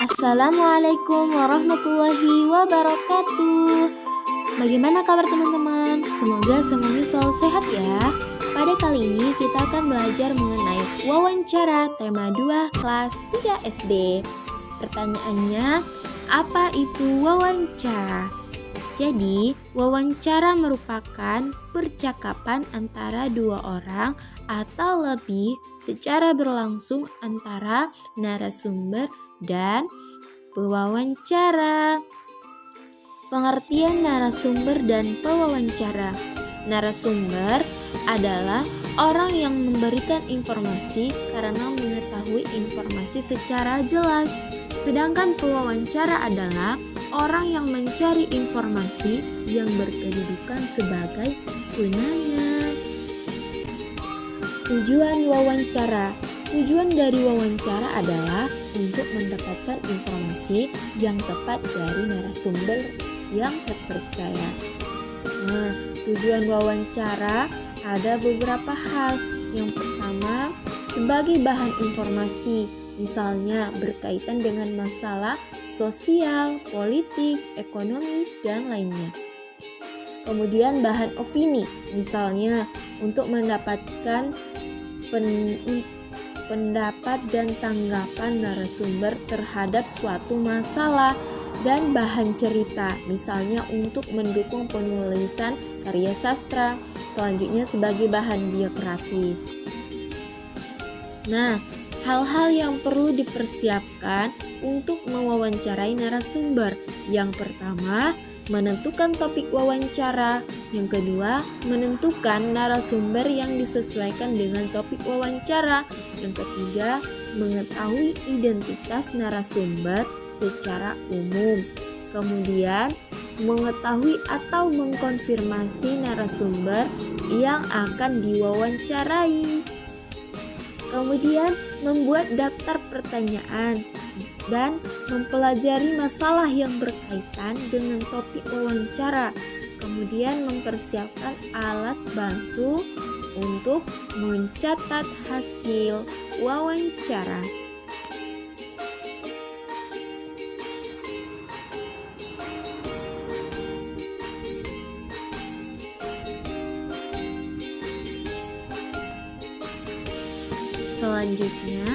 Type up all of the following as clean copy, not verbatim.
Assalamualaikum warahmatullahi wabarakatuh. Bagaimana kabar teman-teman? Semoga semuanya selalu sehat ya. Pada kali ini kita akan belajar mengenai wawancara tema 2 kelas 3 SD. Pertanyaannya, apa itu wawancara? Jadi, wawancara merupakan percakapan antara dua orang atau lebih secara berlangsung antara narasumber dan pewawancara. Pengertian narasumber dan pewawancara. Narasumber adalah orang yang memberikan informasi karena mengetahui informasi secara jelas. Sedangkan pewawancara adalah orang yang mencari informasi yang berkedudukan sebagai penanya. Tujuan wawancara. Tujuan dari wawancara adalah untuk mendapatkan informasi yang tepat dari narasumber yang terpercaya. Nah, tujuan wawancara ada beberapa hal. Yang pertama, sebagai bahan informasi, misalnya berkaitan dengan masalah sosial, politik, ekonomi, dan lainnya. Kemudian bahan opini, misalnya untuk mendapatkan pendapat dan tanggapan narasumber terhadap suatu masalah. Dan bahan cerita, misalnya untuk mendukung penulisan karya sastra. Selanjutnya sebagai bahan biografi. Nah, hal-hal yang perlu dipersiapkan untuk mewawancarai narasumber. Yang pertama, menentukan topik wawancara. Yang kedua, menentukan narasumber yang disesuaikan dengan topik wawancara. Yang ketiga, mengetahui identitas narasumber secara umum. Kemudian, mengetahui atau mengkonfirmasi narasumber yang akan diwawancarai. Kemudian, membuat daftar pertanyaan dan mempelajari masalah yang berkaitan dengan topik wawancara. Kemudian, mempersiapkan alat bantu untuk mencatat hasil wawancara. Selanjutnya,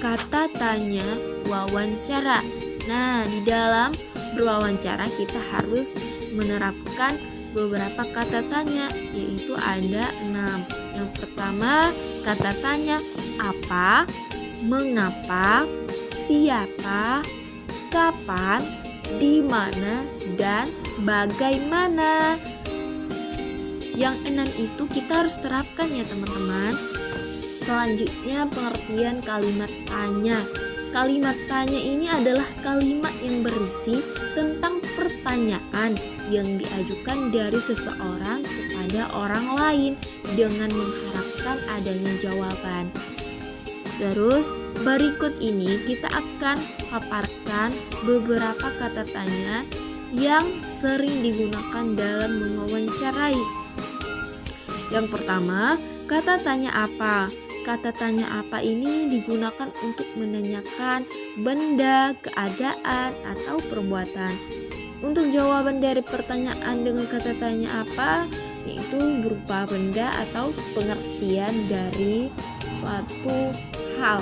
kata tanya wawancara. Nah, di dalam berwawancara kita harus menerapkan beberapa kata tanya, yaitu ada 6. Yang pertama, kata tanya apa, mengapa, siapa, kapan, di mana, dan bagaimana. Yang 6 itu kita harus terapkan ya teman-teman. Selanjutnya, pengertian kalimat tanya. Kalimat tanya ini adalah kalimat yang berisi tentang pertanyaan yang diajukan dari seseorang kepada orang lain dengan mengharapkan adanya jawaban. Terus, berikut ini kita akan paparkan beberapa kata tanya yang sering digunakan dalam mewawancarai. Yang pertama, kata tanya apa? Kata tanya apa ini digunakan untuk menanyakan benda, keadaan, atau perbuatan. Untuk jawaban dari pertanyaan dengan kata tanya apa, yaitu berupa benda atau pengertian dari suatu hal.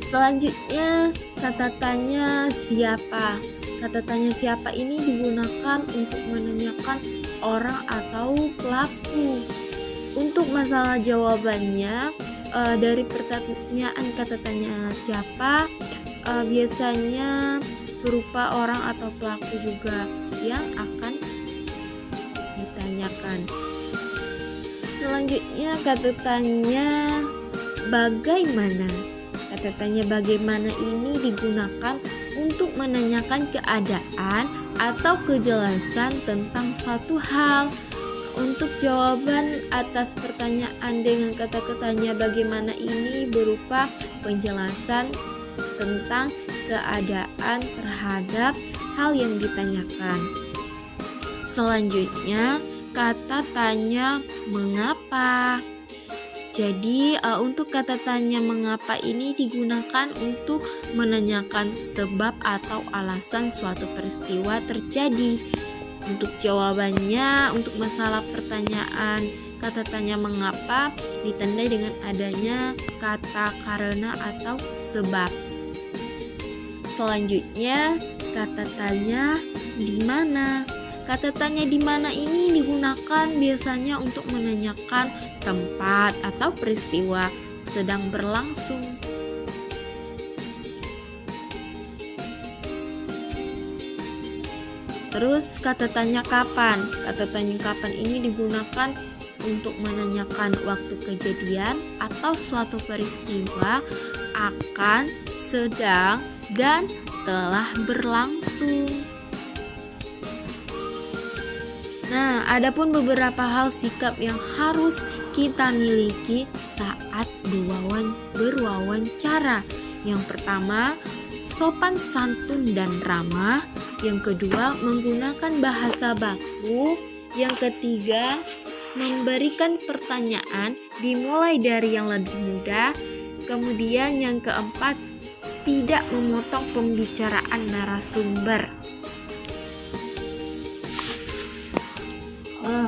Selanjutnya, kata tanya siapa. Kata tanya siapa ini digunakan untuk menanyakan orang atau pelaku. Untuk masalah jawabannya, dari pertanyaan kata tanya siapa, biasanya berupa orang atau pelaku juga yang akan ditanyakan. Selanjutnya, kata tanya bagaimana. Kata tanya bagaimana ini digunakan untuk menanyakan keadaan atau kejelasan tentang suatu hal. Untuk jawaban atas pertanyaan dengan kata tanya bagaimana ini berupa penjelasan tentang keadaan terhadap hal yang ditanyakan. Selanjutnya, kata tanya mengapa. Jadi untuk kata tanya mengapa ini digunakan untuk menanyakan sebab atau alasan suatu peristiwa terjadi. Untuk jawabannya, untuk masalah pertanyaan kata tanya mengapa ditandai dengan adanya kata karena atau sebab. Selanjutnya, kata tanya di mana. Kata tanya di mana ini digunakan biasanya untuk menanyakan tempat atau peristiwa sedang berlangsung. Terus kata tanya kapan. Kata tanya kapan ini digunakan untuk menanyakan waktu kejadian atau suatu peristiwa akan, sedang, dan telah berlangsung. Nah, adapun beberapa hal sikap yang harus kita miliki saat berwawancara. Yang pertama, sopan santun dan ramah. Yang kedua, menggunakan bahasa baku. Yang ketiga, memberikan pertanyaan dimulai dari yang lebih mudah. Kemudian yang keempat, tidak memotong pembicaraan narasumber.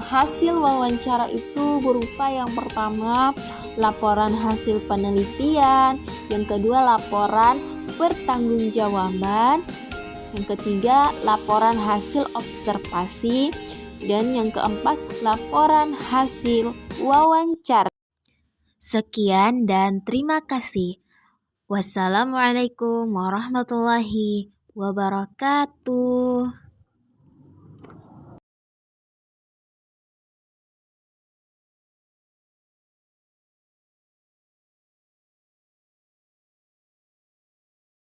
Hasil wawancara itu berupa yang pertama laporan hasil penelitian, yang kedua laporan pertanggungjawaban, yang ketiga laporan hasil observasi, dan yang keempat laporan hasil wawancara. Sekian dan terima kasih. Wassalamualaikum warahmatullahi wabarakatuh.